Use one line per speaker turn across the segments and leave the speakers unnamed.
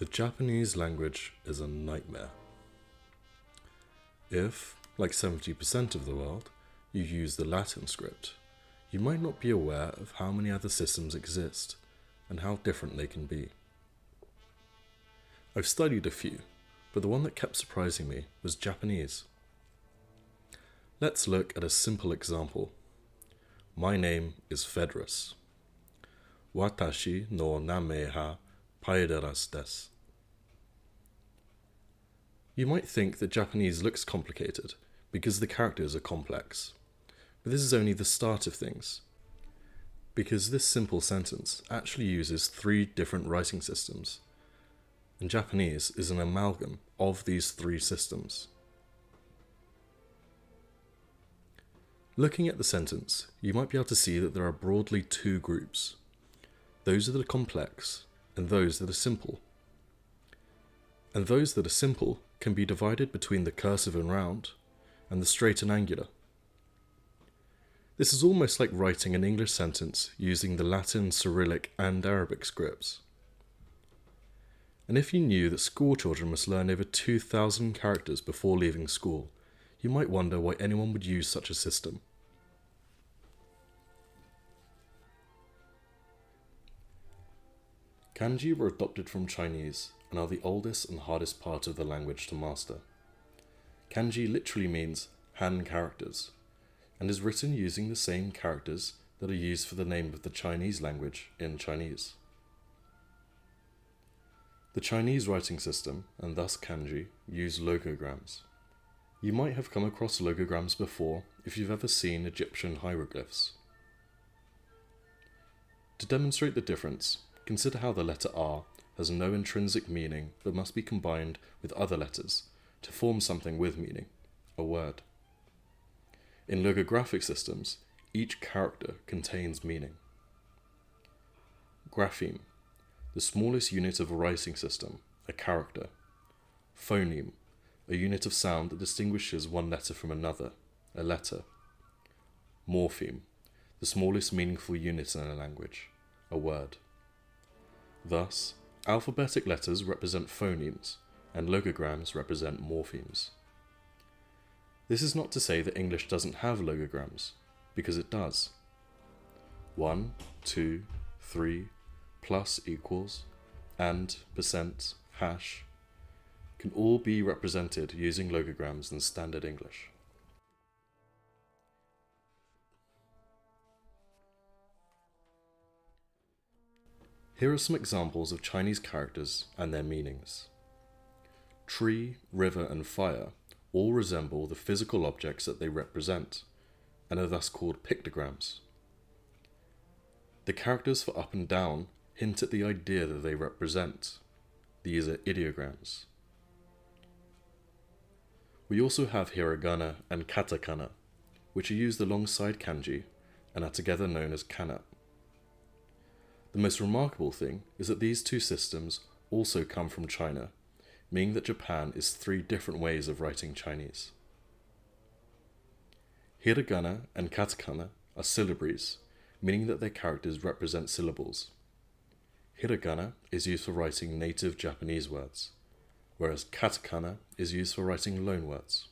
The Japanese language is a nightmare. If, like 70% of the world, you use the Latin script, you might not be aware of how many other systems exist and how different they can be. I've studied a few, but the one that kept surprising me was Japanese. Let's look at a simple example. My name is Phaedrus. Watashi no name ha Phaedrus desu. You might think that Japanese looks complicated because the characters are complex, but this is only the start of things, because this simple sentence actually uses 3 different writing systems, and Japanese is an amalgam of these 3 systems. Looking at the sentence, you might be able to see that there are broadly 2 groups. Those that are complex and those that are simple. And those that are simple can be divided between the cursive and round and the straight and angular. This is almost like writing an English sentence using the Latin, Cyrillic and Arabic scripts. And if you knew that school children must learn over 2,000 characters before leaving school, you might wonder why anyone would use such a system. Kanji were adopted from Chinese and are the oldest and hardest part of the language to master. Kanji literally means Han characters, and is written using the same characters that are used for the name of the Chinese language in Chinese. The Chinese writing system, and thus kanji, use logograms. You might have come across logograms before if you've ever seen Egyptian hieroglyphs. To demonstrate the difference, consider how the letter R has no intrinsic meaning but must be combined with other letters to form something with meaning, a word. In logographic systems, each character contains meaning. Grapheme, the smallest unit of a writing system, a character. Phoneme, a unit of sound that distinguishes one letter from another, a letter. Morpheme, the smallest meaningful unit in a language, a word. Thus, alphabetic letters represent phonemes, and logograms represent morphemes. This is not to say that English doesn't have logograms, because it does. 1, 2, 3, plus equals, and, percent, hash, can all be represented using logograms in standard English. Here are some examples of Chinese characters and their meanings. Tree, river, and fire all resemble the physical objects that they represent, and are thus called pictograms. The characters for up and down hint at the idea that they represent. These are ideograms. We also have hiragana and katakana, which are used alongside kanji and are together known as kana. The most remarkable thing is that these 2 systems also come from China, meaning that Japan is 3 different ways of writing Chinese. Hiragana and katakana are syllabaries, meaning that their characters represent syllables. Hiragana is used for writing native Japanese words, whereas katakana is used for writing loanwords.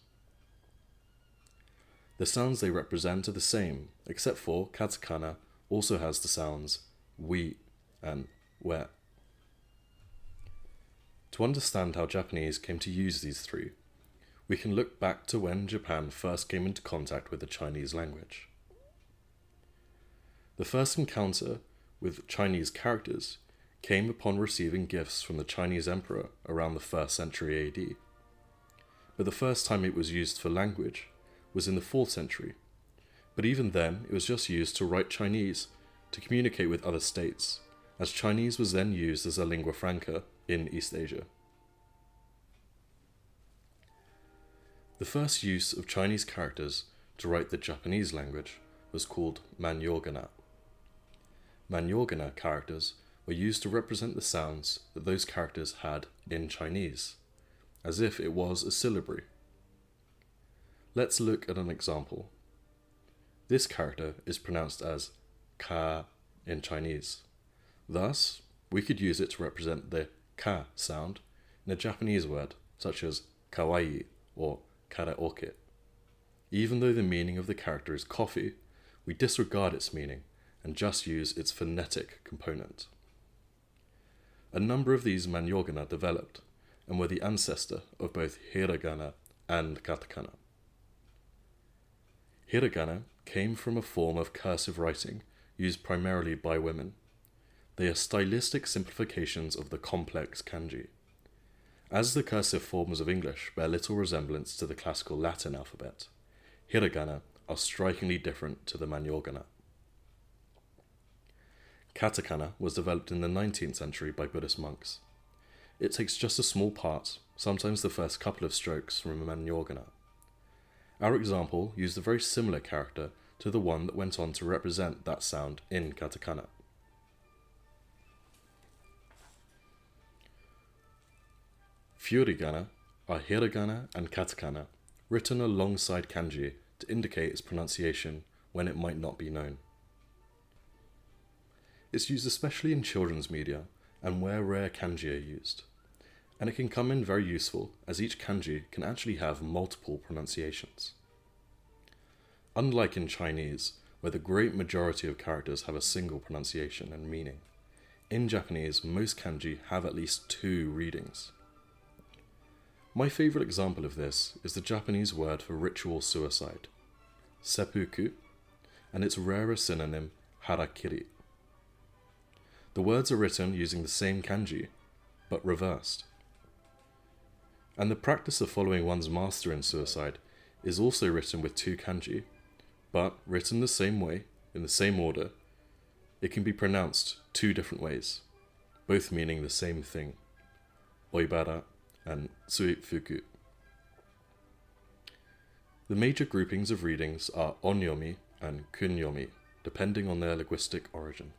The sounds they represent are the same, except for katakana also has the sounds we and we. To understand how Japanese came to use these 3, we can look back to when Japan first came into contact with the Chinese language. The first encounter with Chinese characters came upon receiving gifts from the Chinese emperor around the 1st century AD. But the first time it was used for language was in the 4th century, but even then it was just used to write Chinese to communicate with other states, as Chinese was then used as a lingua franca in East Asia. The first use of Chinese characters to write the Japanese language was called Manyōgana. Manyōgana characters were used to represent the sounds that those characters had in Chinese, as if it was a syllabary. Let's look at an example. This character is pronounced as ka in Chinese. Thus, we could use it to represent the ka sound in a Japanese word such as kawaii or karaoke. Even though the meaning of the character is coffee, we disregard its meaning and just use its phonetic component. A number of these manyogana developed and were the ancestor of both hiragana and katakana. Hiragana came from a form of cursive writing used primarily by women. They are stylistic simplifications of the complex kanji. As the cursive forms of English bear little resemblance to the classical Latin alphabet, hiragana are strikingly different to the manyogana. Katakana was developed in the 19th century by Buddhist monks. It takes just a small part, sometimes the first couple of strokes, from a manyogana. Our example used a very similar character to the one that went on to represent that sound in katakana. Furigana are hiragana and katakana, written alongside kanji to indicate its pronunciation when it might not be known. It's used especially in children's media and where rare kanji are used, and it can come in very useful as each kanji can actually have multiple pronunciations. Unlike in Chinese, where the great majority of characters have a single pronunciation and meaning, in Japanese most kanji have at least 2 readings. My favourite example of this is the Japanese word for ritual suicide, seppuku, and its rarer synonym, harakiri. The words are written using the same kanji, but reversed. And the practice of following one's master in suicide is also written with 2 kanji, but written the same way, in the same order. It can be pronounced 2 different ways, both meaning the same thing, oibara and suifuku. The major groupings of readings are onyomi and kunyomi, depending on their linguistic origin.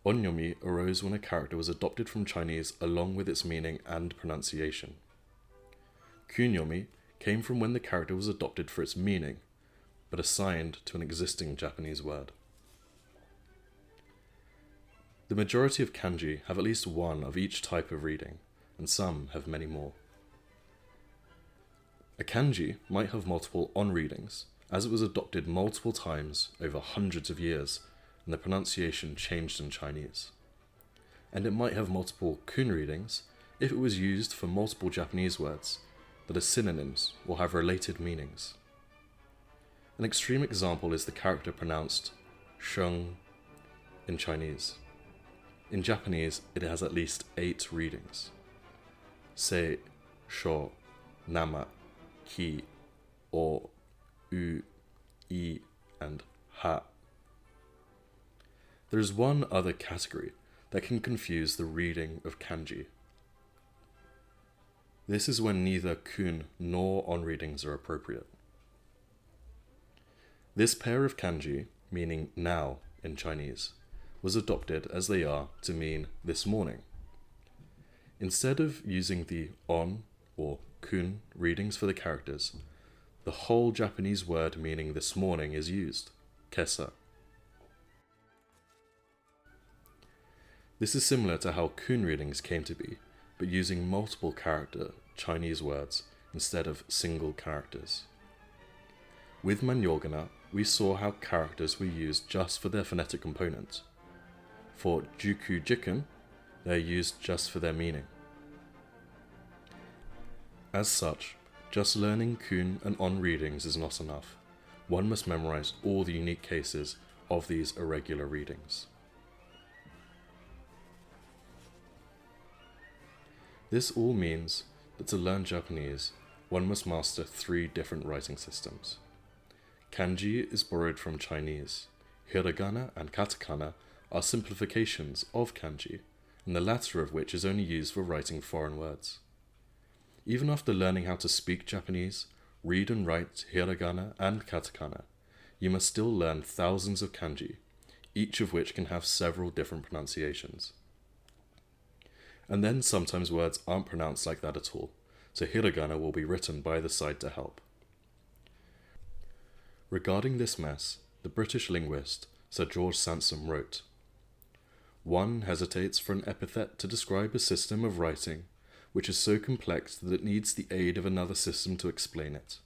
Onyomi arose when a character was adopted from Chinese along with its meaning and pronunciation. Kunyomi came from when the character was adopted for its meaning, but assigned to an existing Japanese word. The majority of kanji have at least one of each type of reading, and some have many more. A kanji might have multiple on readings, as it was adopted multiple times over hundreds of years, and the pronunciation changed in Chinese. And it might have multiple kun readings if it was used for multiple Japanese words that are synonyms or have related meanings. An extreme example is the character pronounced sheng in Chinese. In Japanese, it has at least 8 readings: sei, sho, nama, ki, o, u, i, and ha. There is one other category that can confuse the reading of kanji. This is when neither kun nor on readings are appropriate. This pair of kanji, meaning now in Chinese, was adopted as they are to mean this morning. Instead of using the on or kun readings for the characters, the whole Japanese word meaning this morning is used, kesa. This is similar to how kun readings came to be, but using multiple character Chinese words instead of single characters. With manyogana, we saw how characters were used just for their phonetic component. For juku jikun, they are used just for their meaning. As such, just learning kun and on readings is not enough. One must memorize all the unique cases of these irregular readings. This all means that to learn Japanese, one must master 3 different writing systems. Kanji is borrowed from Chinese. Hiragana and katakana are simplifications of kanji, and the latter of which is only used for writing foreign words. Even after learning how to speak Japanese, read and write hiragana and katakana, you must still learn thousands of kanji, each of which can have several different pronunciations. And then sometimes words aren't pronounced like that at all, so hiragana will be written by the side to help. Regarding this mess, the British linguist Sir George Sansom wrote, One hesitates for an epithet to describe a system of writing which is so complex that it needs the aid of another system to explain it.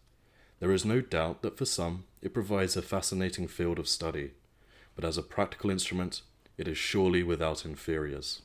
There is no doubt that for some it provides a fascinating field of study, but as a practical instrument, it is surely without inferiors.